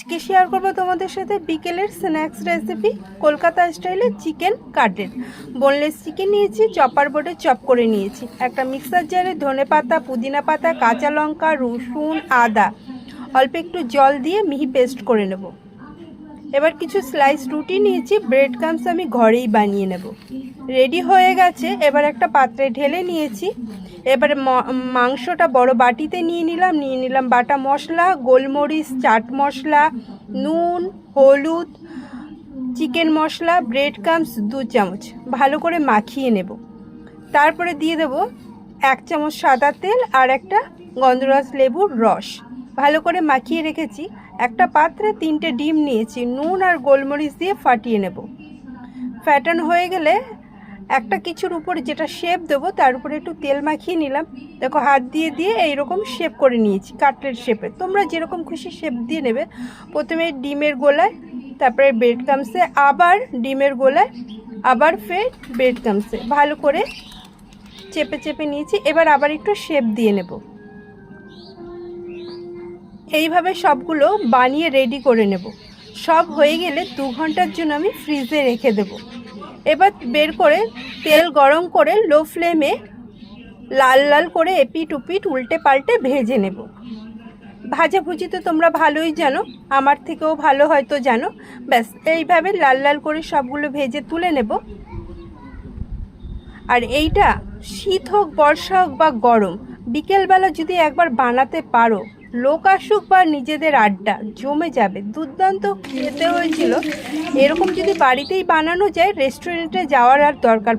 আজকে শেয়ার করবো তোমাদের সাথে বিকেলের স্ন্যাক্স রেসিপি কলকাতা স্টাইলে চিকেন কাটলেট। বোনলেস চিকেন নিয়েছি, চপার বোর্ডে চপ করে নিয়েছি। একটা মিক্সার জারে ধনে পাতা, পুদিনা পাতা, কাঁচা লঙ্কা, রসুন, আদা অল্প একটু জল দিয়ে মিহি পেস্ট করে নেব। এবার কিছু স্লাইস রুটি নিয়েছি, ব্রেড ক্রাম্বস আমি ঘরেই বানিয়ে নেব। রেডি হয়ে গেছে। এবার একটা পাত্রে ঢেলে নিয়েছি। এবারে মাংসটা বড় বাটিতে নিয়ে নিলাম বাটা মশলা, গোলমরিচ, চাট মশলা, নুন, হলুদ, চিকেন মশলা, ব্রেড ক্রাম্বস 2 চামচ ভালো করে মাখিয়ে নেব। তারপরে দিয়ে দেব 1 চামচ সাদা তেল আর একটা গন্ধরাজ লেবুর রস। ভালো করে মাখিয়ে রেখেছি। একটা পাত্রে 3টে ডিম নিয়েছি, নুন আর গোলমরিচ দিয়ে ফাটিয়ে নেব। ফ্যাটানো হয়ে গেলে একটা কিছুর উপরে যেটা শেপ দেবো তার উপরে একটু তেল মাখিয়ে নিলাম। দেখো হাত দিয়ে এইরকম শেপ করে নিয়েছি, কাটলেট শেপে। তোমরা যেরকম খুশি শেপ দিয়ে নেবে। প্রথমে ডিমের গোলায়, তারপরে ব্রেড ক্রাম্বসে, আবার ডিমের গোলায়, আবার ফের ব্রেড ক্রাম্বসে ভালো করে চেপে নিয়েছি। এবার আবার একটু শেপ দিয়ে নেব। এইভাবে সবগুলো বানিয়ে রেডি করে নেব। সব হয়ে গেলে 2 ঘন্টার জন্য আমি ফ্রিজে রেখে দেব। এবার বের করে তেল গরম করে লো ফ্লেমে লাল লাল করে এপিট উপিট উল্টে পাল্টে ভেজে নেব। ভাজাভুজি তো তোমরা ভালোই জানো, আমার থেকেও ভালো হয়তো জানো। ব্যাস এইভাবে লাল লাল করে সবগুলো ভেজে তুলে নেব। আর এইটা শীত হোক, বর্ষা হোক বা গরম, বিকেলবেলা যদি একবার বানাতে পারো, লোক আসুক বা নিজেদের আড্ডা জমে যাবে। দুর্দান্ত খেতে হয়েছিল। এরকম যদি বাড়িতেই বানানো যায়, রেস্টুরেন্টে যাওয়ার আর দরকার